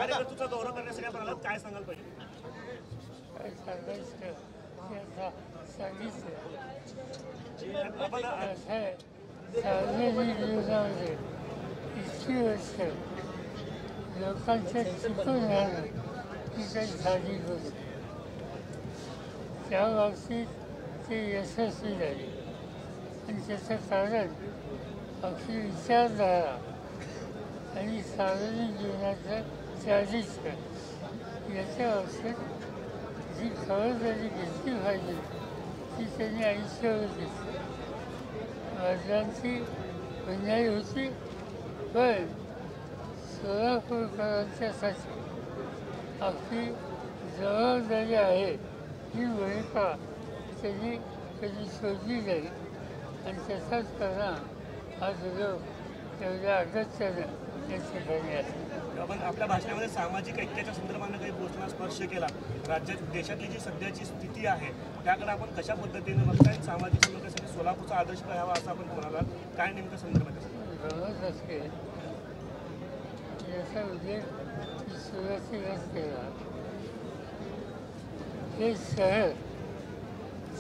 कार्यकर्त्याचा दौरा करण्यासाठी आपण आलात, काय सांगाल पाहिजे? काय सांगायचं ते आता सांगितलं. सार्वजनिक जीवनामध्ये इतकी वर्ष लोकांच्या चुकून राहणं ही काही साधी गोष्ट. त्या बाबतीत ते यशस्वी झाले आणि त्याचं कारण आपली विचारधारा आणि सार्वजनिक जीवनाचं चारित्र्य याच्या बाबतीत जी खबरदारी घेतली पाहिजे ती त्यांनी आयुष्यावर घेतली. वडिलांची अन्याय होती, पण सोलापूरकरांच्यासाठी आपली जबाबदारी आहे ही भूमिका त्यांनी कधी सोडली नाही आणि त्याचाच परिणाम आज लोक तेवढ्या अगत्यानं या ठिकाणी आहे. आपण आपल्या भाषणामध्ये सामाजिक ऐक्याच्या संदर्भानं काही गोष्टींना स्पर्श केला. राज्यात देशातली जी सध्याची स्थिती आहे त्याकडे आपण कशा पद्धतीने बघताय? सामाजिक समस्यासाठी सोलापूरचा आदर्श घ्यावा असं आपण म्हणाला, काय नेमकं संदर्भ आहे? गमत असते याचा उल्लेख सुरुवातीलाच केला. हे शहर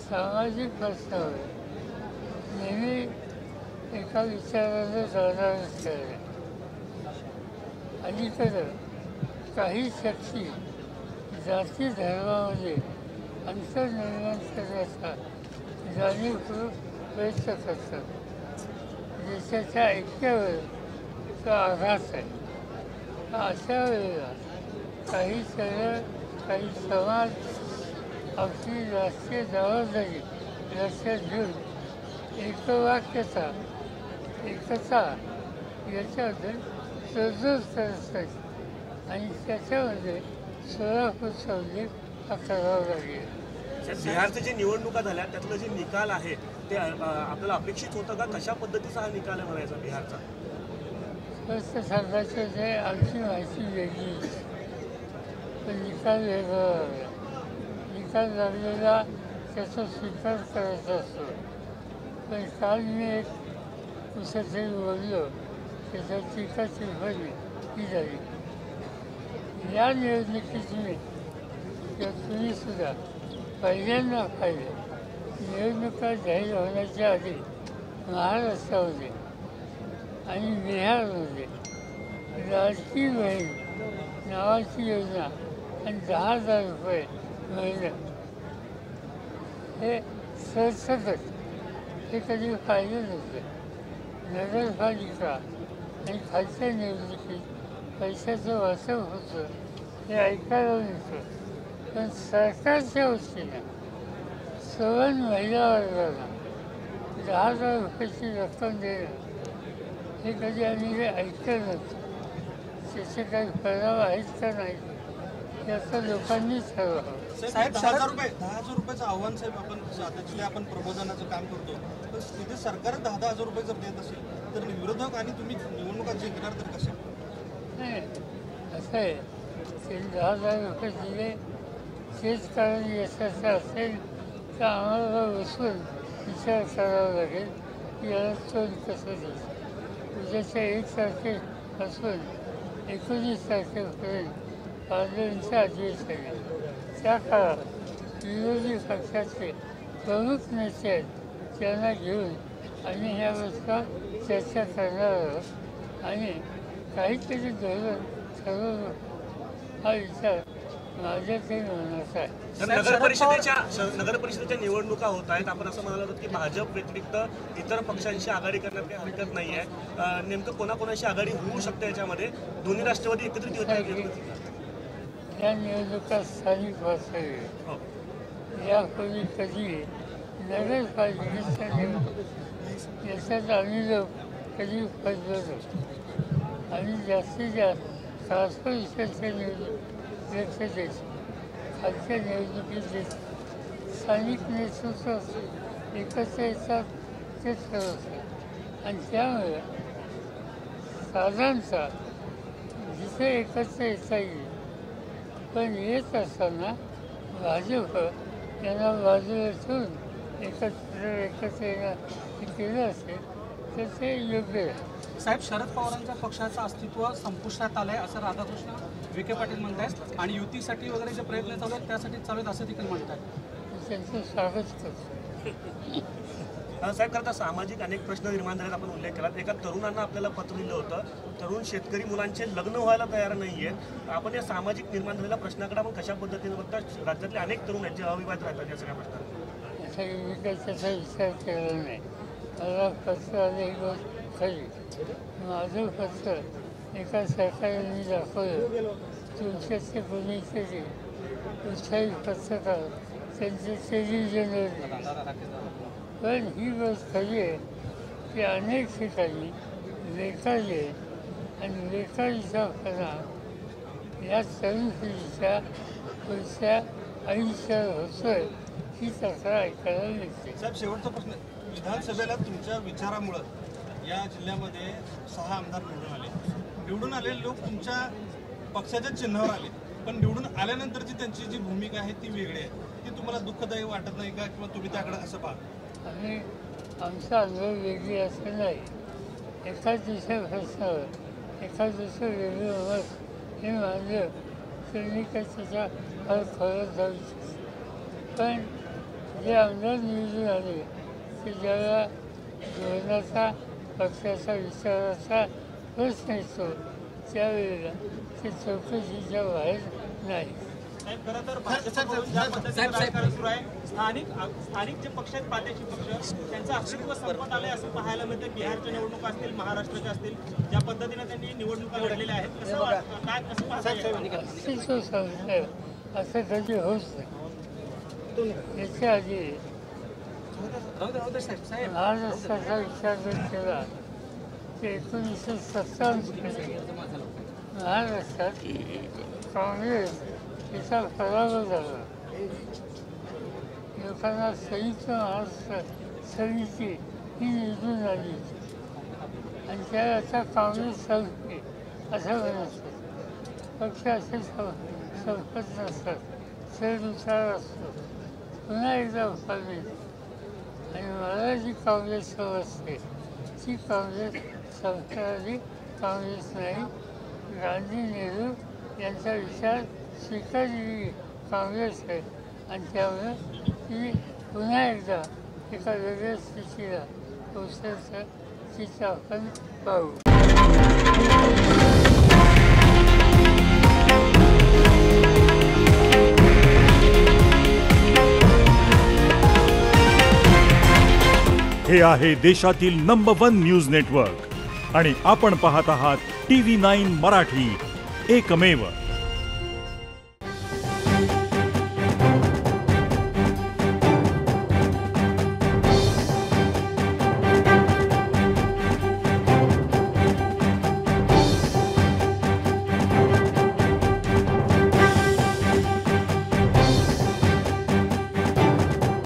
सामाजिक प्रश्नावर नेहमी एका विचारानं जाणारं शहर आहे. अलीकडं काही शक्ती जाती धर्मामध्ये अंतर निर्माण करण्याचा जाणीवपूर्वक प्रयत्न करतात. देशाच्या ऐक्यावर तो आघात आहे. अशा वेळेला काही शहर काही समाज आपली राष्ट्रीय जबाबदारी लक्षात घेऊन एकवाक्यता एकता याच्याबद्दल तरतूद करत आहेत आणि त्याच्यामध्ये सोलापूरचा उल्लेख हा करावा लागेल. बिहारच्या जे निवडणुका झाल्या त्यातलं जे निकाल आहे ते आपल्याला अपेक्षित होतं का? कशा पद्धतीचा हा निकाल आहे म्हणायचा बिहारचा? स्पष्ट सांगायचं ते आमची माहिती वेगळी, पण निकाल वेगळा लागला. निकाल लागलेला त्याचा स्वीकार करायचा असतो. पण काल मी एक कुठेतरी बोललो त्याचा टीका टिप्पणी ही झाली. या निवडणुकीत मी किंवा तुम्हीसुद्धा पहिल्यांदा पाहिलं, निवडणुका जाहीर होण्याच्या आधी महाराष्ट्रामध्ये आणि बिहारमध्ये लाडकी बहीण नावाची योजना आणि 10,000 रुपये मिळणं हे सरसकट हे कधी पाहिलं नव्हतं. नगरपालिका आणि खालच्या निवडणुकीत पैशाचं वाटप होतं हे ऐकायला मिळतं, पण सरकारच्या वतीनं सवन महिला वर्गाला 10,000 रुपयाची रक्कम देणं हे कधी आम्ही ऐकलं नव्हतं. त्याचे काही परिणाम आहेत का नाही याचं लोकांनीच ठरवावं. साहेब 10,000 रुपयाचं आव्हान साहेब आपण आता जिथे आपण प्रबोधनाचं काम करतो तर तिथे सरकार 10,000 रुपये जर देत असेल तर विरोधक आणि तुम्ही निवडणुका जिंकणार तर कशा? नाही असं आहे ते 10,000 रुपये दिले तेच कारण यशाचं असेल तर आम्हाला बसून विचार करावा लागेल की याला तोंड कसं द्यायचं. उद्याच्या 1 तारखेपासून 19 तारखेपर्यंत पार्लमेंटचं अधिवेशन आहे. त्या काळात विरोधी पक्षाचे प्रमुख नेते आहेत त्यांना घेऊन आम्ही ह्या गोष्टीवर चर्चा करणार आहोत आणि काहीतरी धोरण ठरवून हा विचार माझ्या काही मनाचा आहे. नगर परिषदेच्या निवडणुका होत आहेत. आपण असं म्हणाल होतं की भाजप व्यतिरिक्त इतर पक्षांशी आघाडी करण्यात काही हरकत नाही आहे. नेमकं कोणाकोणाशी आघाडी होऊ शकते याच्यामध्ये? दोन्ही राष्ट्रवादी एकत्रित होत या निवडणुका स्थानिक पातळीवर यापूर्वी कधी नगरपालिकेच्या निवडणूक याच्यात आम्ही लोक कधी फसलो नव्हतो. आम्ही जास्तीत जास्त कॉर्पोरेशनच्या निवडणूक लक्ष द्यायचं, खालच्या निवडणुकीत द्यायचं. स्थानिक नेतृत्व एकत्र येतात ते ठरवतात आणि त्यामुळे साधारणतः जिथे एकत्र येता येईल पण येत असताना भाजप यांना बाजूला ठेवून एकत्र येणं हे केलं असेल तर ते योग्य आहे. साहेब, शरद पवारांच्या पक्षाचं अस्तित्व संपुष्टात आलंय असं राधाकृष्ण विखे पाटील म्हणतात आणि युतीसाठी वगैरे जे प्रयत्न चालू आहेत त्यासाठी चालू आहेत असं देखील म्हणतात. त्यांचं स्वागत करतो. साहेब, खरं तर सामाजिक अनेक प्रश्न निर्माण झालेत, आपण उल्लेख केला. एका तरुणांना आपल्याला पत्र लिहिलं होतं, तरुण शेतकरी मुलांचे लग्न व्हायला तयार नाही आहेत. आपण या सामाजिक निर्माण झालेल्या प्रश्नाकडे आपण कशा पद्धतीने बघता? राज्यातले अनेक तरुण आहेत जे अविवाहित राहतात या सगळ्या प्रश्नात. याचा मी काही त्याचा विचार केला नाही. मला पत्र आलं ही गोष्ट खरी. माझं पत्र एका सरकारने दाखवलं, तुमच्याचे कोणीतरी उत्साही पत्रकार त्यांचे टेलिव्हिजनवर. पण ही गोष्ट खरी आहे की अनेक ठिकाणी बेकारी आहे आणि बेकारीचा परिणाम या तरुण पिढीच्या पुढच्या आयुष्यात होतोय ही तक्रार ऐकायला मिळते. साहेब, शेवटचा प्रश्न. विधानसभेला तुमच्या विचारामुळं या जिल्ह्यामध्ये 6 आमदार निवडून आले. निवडून आलेले लोक तुमच्या पक्षाच्या चिन्हावर आले, पण निवडून आल्यानंतरची त्यांची जी भूमिका आहे ती वेगळी आहे. ती तुम्हाला दुःखदायी वाटत नाही का, किंवा तुम्ही त्याकडे असं पाहता? आणि आमचा अनुभव वेगळी असं नाही. एका दुसऱ्या प्रश्नावर एका दुसरं वेगळं मत हे मानलं तर मी काही त्याच्या फार खरं जाऊ शकतो. पण जे आमदार निवडून आले ते ज्यावेळेला धोरणाचा पक्षाचा विचाराचा प्रश्न येतो त्यावेळेला ते चौकशीच्या बाहेर नाही. खरं तर भाजपकडून ज्या पद्धतीने राजकारण सुरू आहे, स्थानिक जे पक्ष आहेत, प्रादेशिक पक्ष, त्यांचं अस्तित्व संपत आलंय असं पाहायला मिळतं. बिहारच्या निवडणुका असतील, महाराष्ट्राच्या असतील, ज्या पद्धतीने त्यांनी निवडणुका लढलेल्या आहेत, कसं काय कसं पाहता येईल? अस्तित्व संपलं असं कधी होत नाही. याच्या आधी महाराष्ट्राचा विचार जर केला तर 1957 महाराष्ट्रात काँग्रेस याचा पराभव झाला. लोकांना संयुक्त महाराष्ट्र समिती ही निवडून आली आणि त्याला आता काँग्रेस संपली असं म्हणत. पक्ष असे संपत नसतात, चढ-उतार असतो. पुन्हा एकदा उभारली आणि मला जी काँग्रेस समजते ती काँग्रेस संपणारी काँग्रेस नाही. गांधी नेहरू यांचा विचार स्वीकारलेली काँग्रेस आहे आणि त्यामुळे ती पुन्हा एकदा एका वेगळ्या स्थितीला पोचण्याचं तिचं आपण पाहू. हे आहे देशातील नंबर 1 न्यूज नेटवर्क आणि आपण पाहत आहात TV9 मराठी, एकमेव.